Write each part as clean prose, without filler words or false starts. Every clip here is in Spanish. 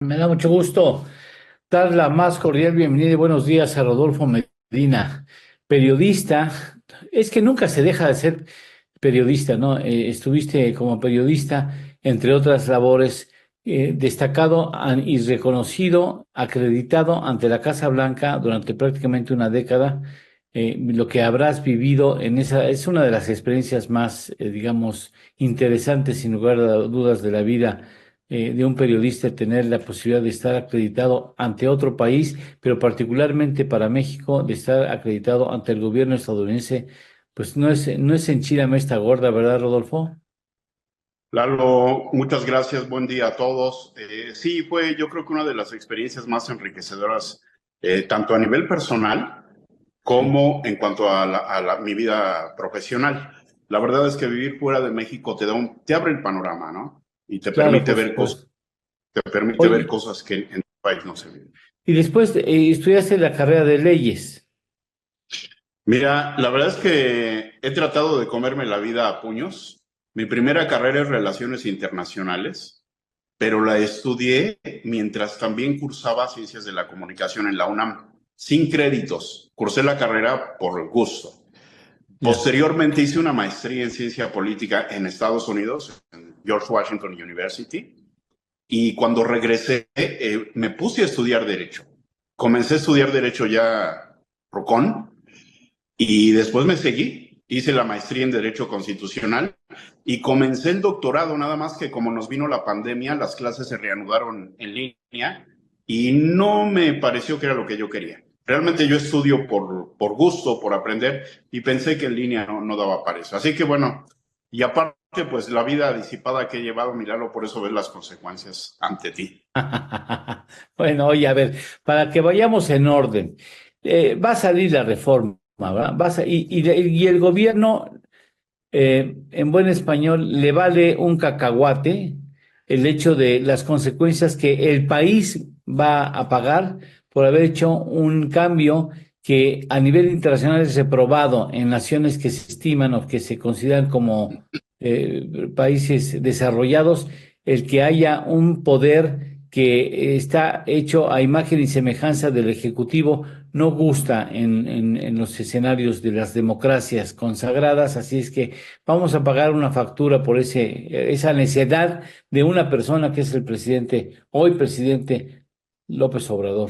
Me da mucho gusto dar la más cordial bienvenida y buenos días a Rodolfo Medina, periodista. Es que nunca se deja de ser periodista, ¿no? Estuviste como periodista, entre otras labores, destacado y reconocido, acreditado ante la Casa Blanca durante prácticamente una década. Lo que habrás vivido en esa es una de las experiencias más, digamos, interesantes, sin lugar a dudas, de la vida de un periodista, tener la posibilidad de estar acreditado ante otro país, pero particularmente para México, de estar acreditado ante el gobierno estadounidense. Pues no es enchilame esta gorda, ¿verdad, Rodolfo? Lalo, muchas gracias, buen día a todos. Sí, fue yo creo que una de las experiencias más enriquecedoras, tanto a nivel personal Sí, como en cuanto a mi vida profesional. La verdad es que vivir fuera de México te abre el panorama, ¿no? Y claro, por supuesto. te permite ver Oye, cosas que en tu país no se ven. y después estudiaste la carrera de leyes. Mira, la verdad es que he tratado de comerme la vida a puños. Mi primera carrera es Relaciones Internacionales, pero la estudié mientras también cursaba Ciencias de la Comunicación en la UNAM, sin créditos. Cursé la carrera por gusto. Ya. Posteriormente hice una maestría en Ciencia Política en Estados Unidos, en George Washington University, y cuando regresé me puse a estudiar Derecho. Comencé a estudiar Derecho ya Procon, y después me seguí, hice la maestría en Derecho Constitucional y comencé el doctorado, nada más que como nos vino la pandemia, las clases se reanudaron en línea y no me pareció que era lo que yo quería. Realmente yo estudio por gusto, por aprender, y pensé que en línea no daba para eso. Así que bueno, y aparte, pues la vida disipada que he llevado, míralo, por eso ves las consecuencias ante ti. Bueno, oye, a ver, para que vayamos en orden, va a salir la reforma, ¿verdad? Y el gobierno, en buen español, le vale un cacahuate el hecho de las consecuencias que el país va a pagar por haber hecho un cambio que a nivel internacional es reprobado en naciones que se estiman o que se consideran como países desarrollados, el que haya un poder que está hecho a imagen y semejanza del Ejecutivo no gusta en los escenarios de las democracias consagradas, así es que vamos a pagar una factura por esa necedad de una persona que es el presidente, hoy presidente López Obrador.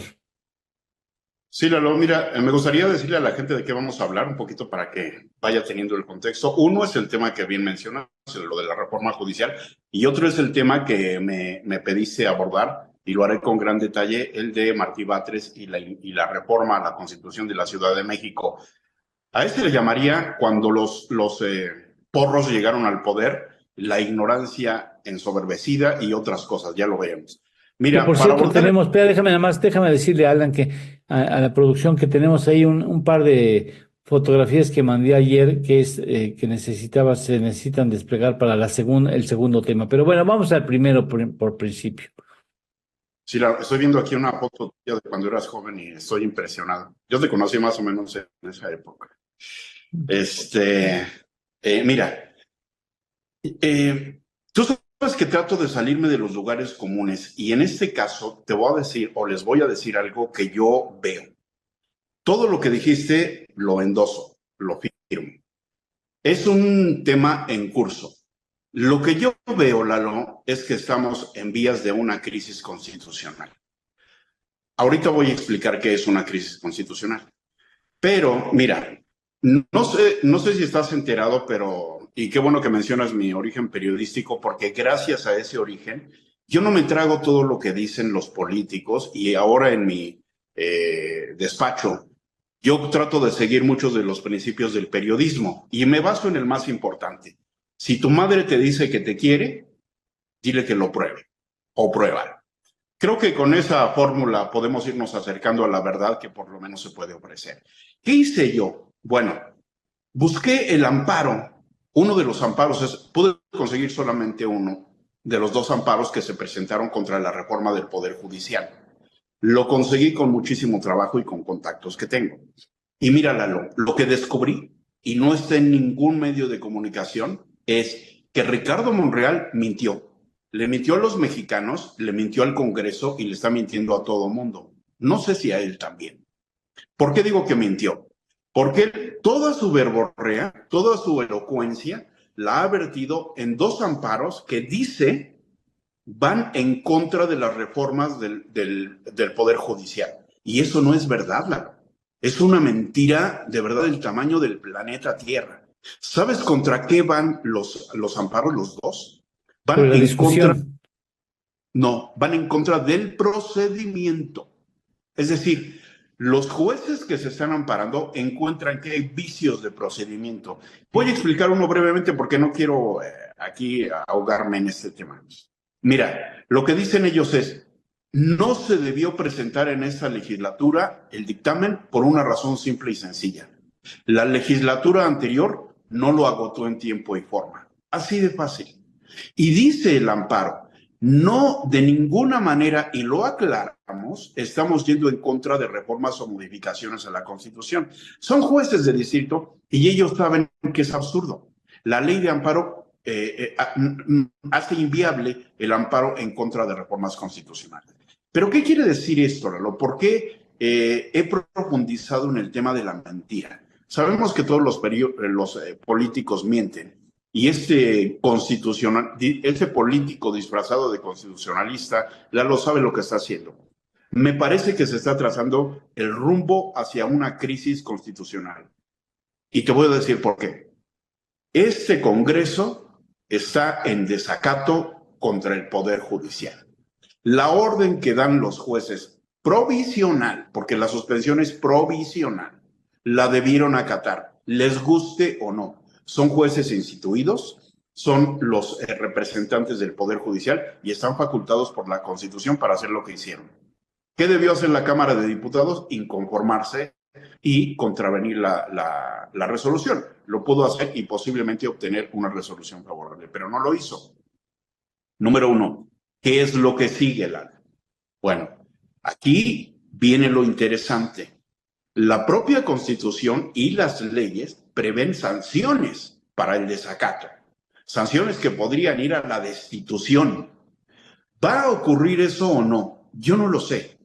Sí, Lalo, mira, me gustaría decirle a la gente de qué vamos a hablar un poquito para que vaya teniendo el contexto. Uno es el tema que bien mencionas, lo de la reforma judicial, y otro es el tema que me pediste abordar, y lo haré con gran detalle, el de Martí Batres y la reforma a la Constitución de la Ciudad de México. A este le llamaría, cuando los porros llegaron al poder, la ignorancia ensoberbecida y otras cosas, ya lo veremos. Que Mira, por para cierto abordar tenemos, espera, déjame nada más, déjame decirle, Alan, que a la producción que tenemos ahí un par de fotografías que mandé ayer que se necesitan desplegar para el segundo tema. Pero bueno, vamos al primero por principio. sí, estoy viendo aquí una foto tuya de cuando eras joven y estoy impresionado. Yo te conocí más o menos en esa época. Este, mira, tú sabes que trato de salirme de los lugares comunes y en este caso te voy a decir o les voy a decir algo que yo veo. Todo lo que dijiste lo endoso, lo firmo. Es un tema en curso. Lo que yo veo, Lalo, es que estamos en vías de una crisis constitucional. Ahorita voy a explicar qué es una crisis constitucional. Pero, mira, no sé si estás enterado, pero, y qué bueno que mencionas mi origen periodístico, porque gracias a ese origen, yo no me trago todo lo que dicen los políticos y ahora en mi despacho, yo trato de seguir muchos de los principios del periodismo y me baso en el más importante. Si tu madre te dice que te quiere, dile que lo pruebe o prueba. Creo que con esa fórmula podemos irnos acercando a la verdad que por lo menos se puede ofrecer. ¿Qué hice yo? Bueno, busqué el amparo. Uno de los amparos pude conseguir solamente uno de los dos amparos que se presentaron contra la reforma del Poder Judicial. Lo conseguí con muchísimo trabajo y con contactos que tengo. Y mira, Lalo, lo que descubrí, y no está en ningún medio de comunicación, es que Ricardo Monreal mintió. Le mintió a los mexicanos, le mintió al Congreso y le está mintiendo a todo mundo. No sé si a él también. ¿Por qué digo que mintió? Porque él, toda su verborrea, toda su elocuencia, la ha vertido en dos amparos que dice van en contra de las reformas del Poder Judicial. Y eso no es verdad, Lalo. Es una mentira de verdad del tamaño del planeta Tierra. ¿Sabes contra qué van los amparos, los dos? Sobre Van la en contra, discusión. no, van en contra del procedimiento. Es decir, los jueces que se están amparando encuentran que hay vicios de procedimiento. Voy a explicar uno brevemente porque no quiero aquí ahogarme en este tema. Mira, lo que dicen ellos es, no se debió presentar en esta legislatura el dictamen por una razón simple y sencilla. La legislatura anterior no lo agotó en tiempo y forma. Así de fácil. Y dice el amparo, no de ninguna manera, y lo aclaramos, estamos yendo en contra de reformas o modificaciones a la Constitución. Son jueces de distrito y ellos saben que es absurdo. La ley de amparo hace inviable el amparo en contra de reformas constitucionales. ¿Pero qué quiere decir esto, Lalo? ¿Por qué he profundizado en el tema de la mentira? Sabemos que todos los políticos mienten y este político disfrazado de constitucionalista, Lalo sabe lo que está haciendo. Me parece que se está trazando el rumbo hacia una crisis constitucional. Y te voy a decir por qué. Este Congreso está en desacato contra el Poder Judicial. La orden que dan los jueces provisional, porque la suspensión es provisional, la debieron acatar, les guste o no. Son jueces instituidos, son los representantes del Poder Judicial y están facultados por la Constitución para hacer lo que hicieron. ¿Qué debió hacer la Cámara de Diputados? Inconformarse y contravenir la resolución. Lo pudo hacer y posiblemente obtener una resolución favorable, pero no lo hizo. Número uno, ¿qué es lo que sigue, Lalo? Bueno, aquí viene lo interesante. La propia Constitución y las leyes prevén sanciones para el desacato. Sanciones que podrían ir a la destitución. ¿Va a ocurrir eso o no? Yo no lo sé.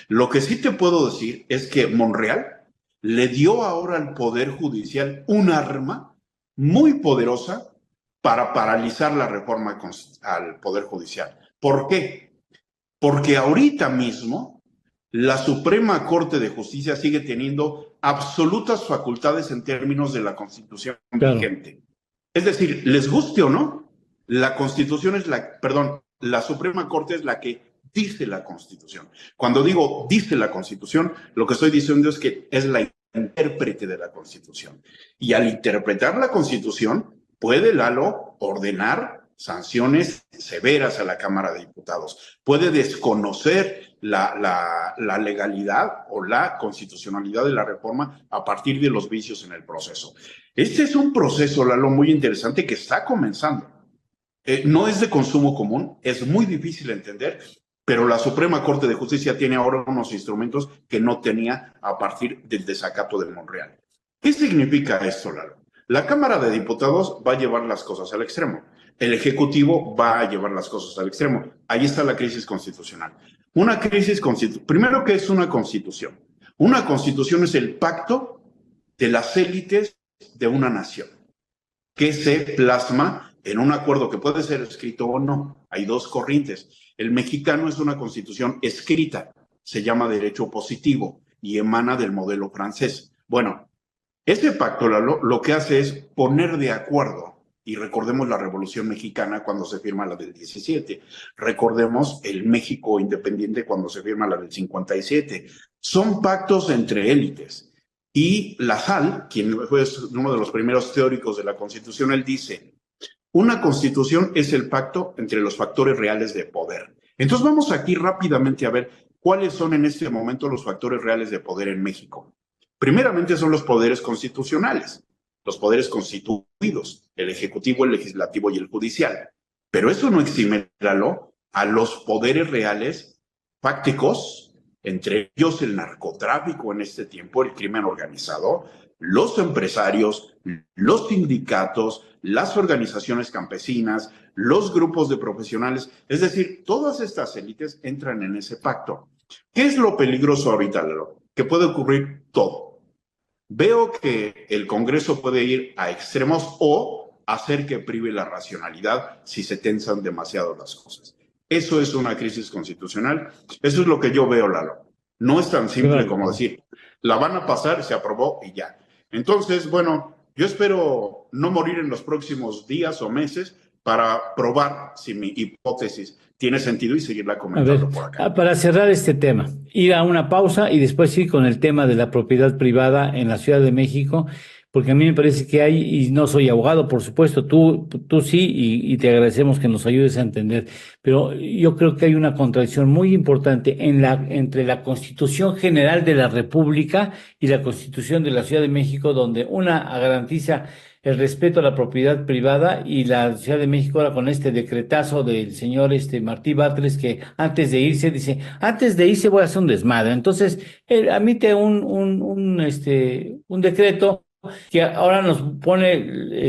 Lo que sí te puedo decir es que Monreal le dio ahora al Poder Judicial un arma muy poderosa para paralizar la reforma al Poder Judicial. ¿Por qué? Porque ahorita mismo la Suprema Corte de Justicia sigue teniendo absolutas facultades en términos de la Constitución Claro. vigente. Es decir, les guste o no, la Constitución es la Suprema Corte es la que dice la Constitución. Cuando digo dice la Constitución, lo que estoy diciendo es que es la intérprete de la Constitución. Y al interpretar la Constitución, puede Lalo ordenar sanciones severas a la Cámara de Diputados. Puede desconocer la legalidad o la constitucionalidad de la reforma a partir de los vicios en el proceso. Este es un proceso, Lalo, muy interesante que está comenzando. No es de consumo común, es muy difícil de entender, pero la Suprema Corte de Justicia tiene ahora unos instrumentos que no tenía a partir del desacato de Monreal. ¿Qué significa esto, Lalo? La Cámara de Diputados va a llevar las cosas al extremo. El Ejecutivo va a llevar las cosas al extremo. Ahí está la crisis constitucional. Una crisis constitucional. Primero, ¿qué es una constitución? Una constitución es el pacto de las élites de una nación que se plasma en un acuerdo que puede ser escrito o no. Hay dos corrientes. El mexicano es una constitución escrita, se llama derecho positivo y emana del modelo francés. Bueno, ese pacto lo que hace es poner de acuerdo, y recordemos la Revolución Mexicana cuando se firma la del 17, recordemos el México independiente cuando se firma la del 57. Son pactos entre élites. Y Lassalle, quien fue uno de los primeros teóricos de la Constitución, él dice, una Constitución es el pacto entre los factores reales de poder. Entonces vamos aquí rápidamente a ver cuáles son en este momento los factores reales de poder en México. Primeramente son los poderes constitucionales, los poderes constituidos, el Ejecutivo, el Legislativo y el Judicial. Pero eso no exime a los poderes reales fácticos, entre ellos el narcotráfico en este tiempo, el crimen organizado, los empresarios, los sindicatos, las organizaciones campesinas, los grupos de profesionales, es decir, todas estas élites entran en ese pacto. ¿Qué es lo peligroso ahorita, Lalo? Que puede ocurrir todo. Veo que el Congreso puede ir a extremos o hacer que prive la racionalidad si se tensan demasiado las cosas. Eso es una crisis constitucional. Eso es lo que yo veo, Lalo. No es tan simple como decir, la van a pasar, se aprobó y ya. Entonces, bueno, yo espero no morir en los próximos días o meses para probar si mi hipótesis tiene sentido y seguirla comentando por acá. Para cerrar este tema, ir a una pausa y después ir con el tema de la propiedad privada en la Ciudad de México, porque a mí me parece que hay, y no soy abogado, por supuesto, tú sí, y te agradecemos que nos ayudes a entender, pero yo creo que hay una contradicción muy importante entre la Constitución General de la República y la Constitución de la Ciudad de México, donde una garantiza el respeto a la propiedad privada, y la Ciudad de México ahora con este decretazo del señor Martí Batres, que antes de irse dice, antes de irse voy a hacer un desmadre. Entonces, él emite un decreto que ahora nos pone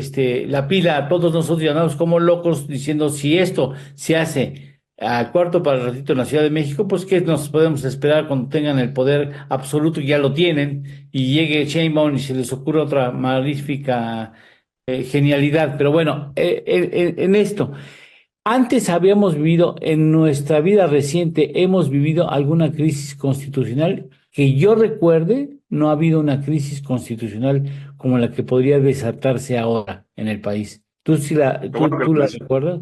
la pila a todos nosotros y andamos como locos diciendo, si esto se hace al cuarto para el ratito en la Ciudad de México, pues qué nos podemos esperar cuando tengan el poder absoluto, y ya lo tienen, y llegue Sheinbaum y se les ocurre otra magnífica genialidad. Pero bueno, en esto, antes habíamos vivido, en nuestra vida reciente, hemos vivido alguna crisis constitucional que yo recuerde. No ha habido una crisis constitucional como la que podría desatarse ahora en el país. ¿Tú sí tú la recuerdas?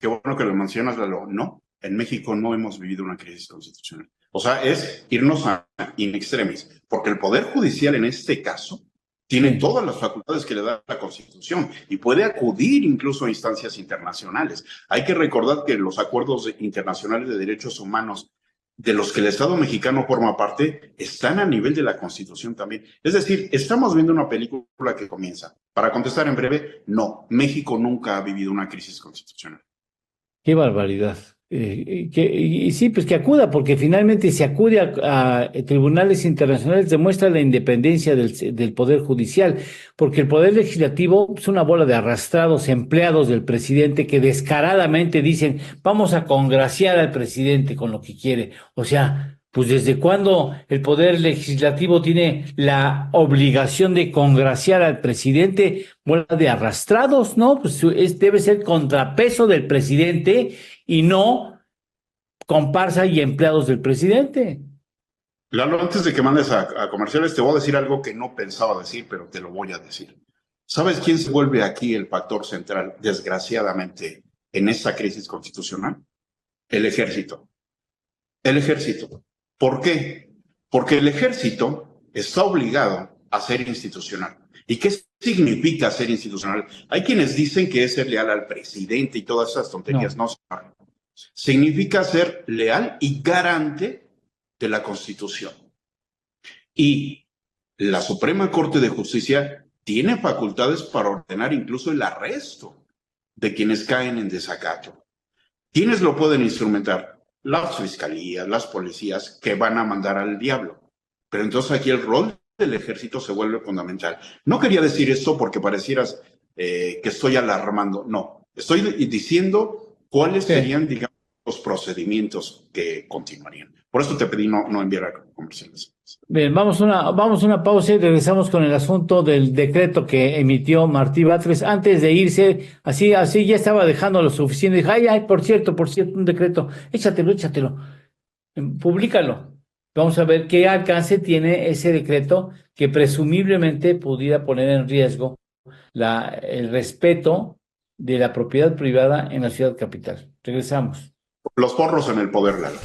Qué bueno que lo mencionas, Lalo. No, en México no hemos vivido una crisis constitucional. O sea, es irnos a in extremis, porque el Poder Judicial en este caso tiene todas las facultades que le da la Constitución y puede acudir incluso a instancias internacionales. Hay que recordar que los acuerdos internacionales de derechos humanos de los que el Estado mexicano forma parte están a nivel de la Constitución también. Es decir, estamos viendo una película que comienza. Para contestar en breve, no, México nunca ha vivido una crisis constitucional. Qué barbaridad. Y sí, pues que acuda, porque finalmente si acude a tribunales internacionales demuestra la independencia del Poder Judicial, porque el Poder Legislativo es una bola de arrastrados empleados del presidente que descaradamente dicen, vamos a congraciar al presidente con lo que quiere. O sea, pues ¿desde cuándo el Poder Legislativo tiene la obligación de congraciar al presidente? Bola de arrastrados, ¿no? Pues debe ser contrapeso del presidente y no comparsa y empleados del presidente. Lalo, antes de que mandes a comerciales, te voy a decir algo que no pensaba decir, pero te lo voy a decir. ¿Sabes quién se vuelve aquí el factor central, desgraciadamente, en esta crisis constitucional? El ejército. El ejército. ¿Por qué? Porque el ejército está obligado a ser institucional. ¿Y qué significa ser institucional? Hay quienes dicen que es ser leal al presidente y todas esas tonterías. No, no. Significa ser leal y garante de la Constitución. Y la Suprema Corte de Justicia tiene facultades para ordenar incluso el arresto de quienes caen en desacato. ¿Quiénes lo pueden instrumentar? Las fiscalías, las policías que van a mandar al diablo. Pero entonces aquí el rol del ejército se vuelve fundamental. No quería decir esto porque parecieras que estoy alarmando. No, estoy diciendo cuáles serían, digamos, los procedimientos que continuarían. Por eso te pedí no enviar a comerciales. Bien, vamos a una pausa y regresamos con el asunto del decreto que emitió Martí Batres antes de irse. Así ya estaba dejando lo suficiente. Dijo, ay, por cierto, un decreto. Échatelo. Públicalo. Vamos a ver qué alcance tiene ese decreto que presumiblemente pudiera poner en riesgo el respeto de la propiedad privada en la ciudad capital. Regresamos. Los porros en el poder, Lalo.